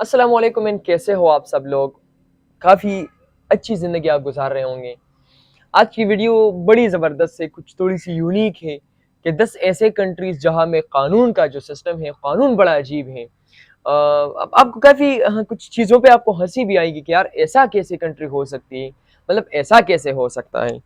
अस्सलाम वालेकुम एंड कैसे हो आप सब लोग। काफ़ी अच्छी ज़िंदगी आप गुजार रहे होंगे। आज की वीडियो बड़ी ज़बरदस्त है, कुछ थोड़ी सी यूनिक है कि 10 ऐसे कंट्रीज़ जहाँ में क़ानून का जो सिस्टम है, क़ानून बड़ा अजीब है। अब आपको काफ़ी कुछ चीज़ों पे आपको हँसी भी आएगी कि यार ऐसा कैसे कंट्री हो सकती है, मतलब ऐसा कैसे हो सकता है।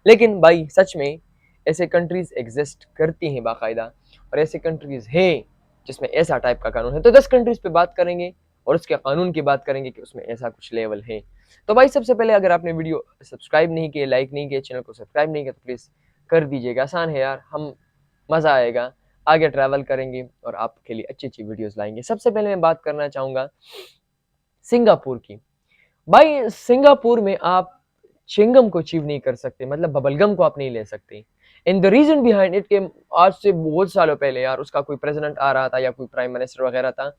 लेकिन भाई सच में ऐसे कंट्रीज़ एग्ज़िस्ट करती हैं बाकायदा, और ऐसे कंट्रीज़ हैं जिसमें ऐसा टाइप का कानून है। तो 10 कंट्रीज़ पे बात करेंगे और उसके कानून की बात करेंगे कि उसमें ऐसा कुछ लेवल है। तो भाई सबसे पहले अगर आपने वीडियो सब्सक्राइब नहीं किया, लाइक नहीं किया, चैनल को सब्सक्राइब नहीं किया तो प्लीज़ कर दीजिएगा। आसान है यार, हम मज़ा आएगा, आगे ट्रैवल करेंगे और आपके लिए अच्छी-अच्छी वीडियोज़ लाएँगे। सबसे पहले मैं बात करना चाहूँगा सिंगापुर की। भाई सिंगापुर में आप च्युइंगम को अचीव नहीं कर सकते, मतलब बबलगम को आप नहीं ले सकते। And the reason behind it कि आज से बहुत सालों पहले यार उसका कोई प्रेज़िडेंट आ रहा था या कोई प्राइम मिनिस्टर वगैरह था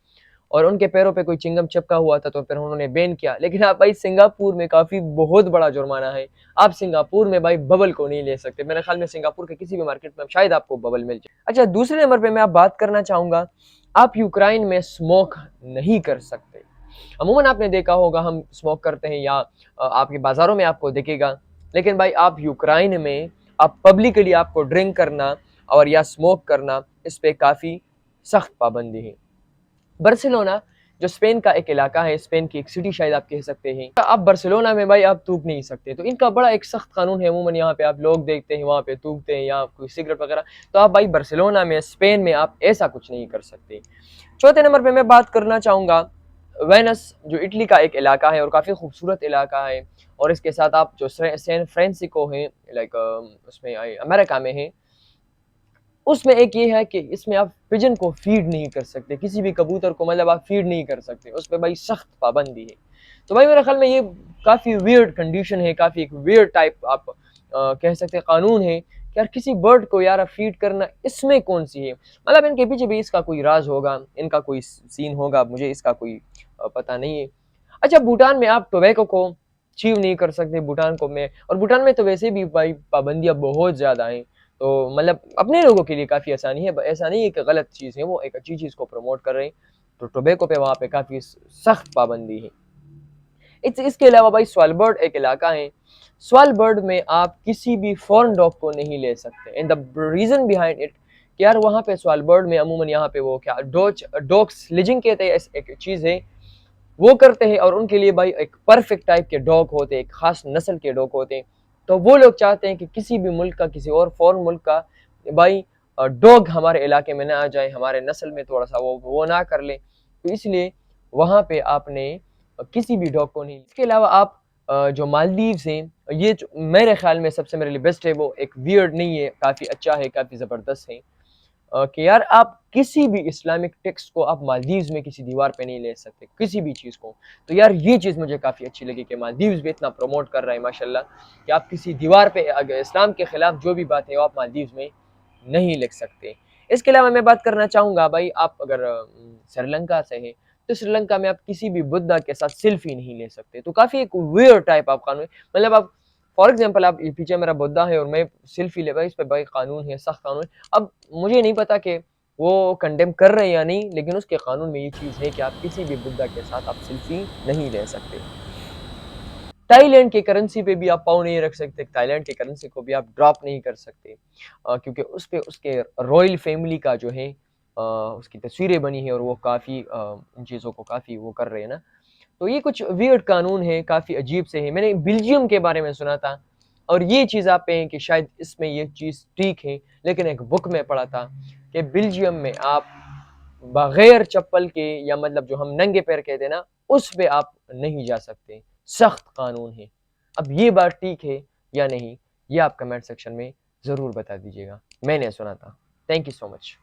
और उनके पैरों पे कोई च्युइंगम चिपका हुआ था तो फिर उन्होंने बैन किया। लेकिन आप भाई सिंगापुर में काफ़ी बहुत बड़ा जुर्माना है। आप सिंगापुर में भाई बबल को नहीं ले सकते। मेरे ख़्याल में सिंगापुर के किसी भी मार्केट में शायद आपको बबल मिल जाए। अच्छा, दूसरे नंबर पे मैं आप बात करना चाहूँगा, आप यूक्रेन में स्मोक नहीं कर सकते। अमूमन आपने देखा होगा हम स्मोक करते हैं या आपके बाज़ारों में आपको दिखेगा, लेकिन भाई आप यूक्रेन में आप पब्लिकली आपको ड्रिंक करना और या स्मोक करना, इस पे काफ़ी सख्त पाबंदी है। बार्सिलोना जो स्पेन का एक इलाका है, स्पेन की एक सिटी शायद आप कह सकते हैं, आप बार्सिलोना में भाई आप थूक नहीं सकते। तो इनका बड़ा एक सख्त कानून है। अमूमन यहाँ पे आप लोग देखते हैं वहाँ पे थूकते हैं या कोई सिगरेट वगैरह, तो आप भाई बार्सिलोना में, स्पेन में आप ऐसा कुछ नहीं कर सकते। चौथे नंबर पे मैं बात करना चाहूँगा वेनिस, जो इटली का एक इलाका है और काफ़ी खूबसूरत इलाका है। और इसके साथ आप जो सैन फ्रांसिस्को है, लाइक उसमें अमेरिका में है, उसमें एक ये है कि इसमें आप पिजन को फीड नहीं कर सकते, किसी भी कबूतर को मतलब आप फीड नहीं कर सकते, उस पे भाई सख्त पाबंदी है। तो भाई मेरे ख्याल में ये काफ़ी वियर्ड कंडीशन है, काफ़ी एक वियर्ड टाइप आप कह सकते हैं कानून है कि यार किसी बर्ड को यार फीड करना इसमें कौन सी है, मतलब इनके पीछे भी इसका कोई राज होगा, इनका कोई सीन होगा, मुझे इसका कोई पता नहीं है। अच्छा, भूटान में आप टोबैको को अचीव नहीं कर सकते, भूटान को में, और भूटान में तो वैसे भी भाई पाबंदियाँ बहुत ज़्यादा हैं। तो मतलब अपने लोगों के लिए काफ़ी आसानी है, ऐसा नहीं है कि गलत चीज़ है, वो एक अच्छी चीज़ को प्रमोट कर रहे हैं। तो टोबैको पे वहाँ पे काफ़ी सख्त पाबंदी है। इसके अलावा भाई स्वालबर्ड एक इलाका है, स्वालबर्ड में आप किसी भी फॉरेन डॉग को नहीं ले सकते। And the reason behind it कि यार वहाँ पे स्वालबर्ड में अमूमन यहाँ पे वो क्या डॉग स्लिजिंग कहते हैं, एक चीज़ है, वो करते हैं और उनके लिए भाई एक परफेक्ट टाइप के डॉग होते हैं, एक खास नस्ल के डॉग होते हैं। तो वो लोग चाहते हैं कि किसी भी मुल्क का, किसी और फॉरेन मुल्क का भाई डॉग हमारे इलाके में ना आ जाए, हमारे नस्ल में थोड़ा सा वो ना कर ले। तो इसलिए वहाँ पे आपने किसी भी डॉग को नहीं। इसके अलावा आप जो मालदीव्स हैं, ये जो मेरे ख्याल में सबसे मेरे लिए बेस्ट है, वो एक वियर्ड नहीं है, काफ़ी अच्छा है, काफ़ी ज़बरदस्त है। कि यार आप किसी भी इस्लामिक टेक्स्ट को आप मालदीव्स में किसी दीवार पे नहीं ले सकते, किसी भी चीज़ को। तो यार ये चीज़ मुझे काफ़ी अच्छी लगी कि मालदीव्स भी इतना प्रमोट कर रहा है माशाल्लाह, कि आप किसी दीवार पे अगर इस्लाम के खिलाफ जो भी बात है वो आप मालदीव्स में नहीं लिख सकते। इसके अलावा मैं बात करना चाहूँगा भाई, आप अगर श्रीलंका से हैं, तो श्रीलंका में आप किसी भी बुद्धा के साथ सेल्फी नहीं ले सकते। तो काफ़ी एक वियर्ड टाइप आप कानून, मतलब आप फॉर एग्जाम्पल आप पीछे मेरा बुद्धा है और मैं सेल्फी ले, भाई इस पे भाई कानून है, सख्त कानून है। अब मुझे नहीं पता कि वो कंडेम कर रहे हैं या नहीं, लेकिन उसके कानून में ये चीज़ है कि आप किसी भी बुद्धा के साथ आप सेल्फी नहीं ले सकते। थाईलैंड की करेंसी पे भी आप पाँव नहीं रख सकते, थाईलैंड की करेंसी को भी आप ड्रॉप नहीं कर सकते, क्योंकि उस पे उसके रॉयल फैमिली का जो है उसकी तस्वीरें बनी है और वो काफ़ी इन चीज़ों को काफ़ी वो कर रहे हैं ना। तो ये कुछ वियर्ड कानून है, काफ़ी अजीब से है। मैंने बेल्जियम के बारे में सुना था और ये चीज़ आप पे कि शायद इसमें ये चीज़ ठीक है, लेकिन एक बुक में पढ़ा था कि बेल्जियम में आप बगैर चप्पल के, या मतलब जो हम नंगे पैर कहते हैं ना, उस पे आप नहीं जा सकते, सख्त कानून है। अब ये बात ठीक है या नहीं, ये आप कमेंट सेक्शन में ज़रूर बता दीजिएगा। मैंने सुना था। Thank you so much.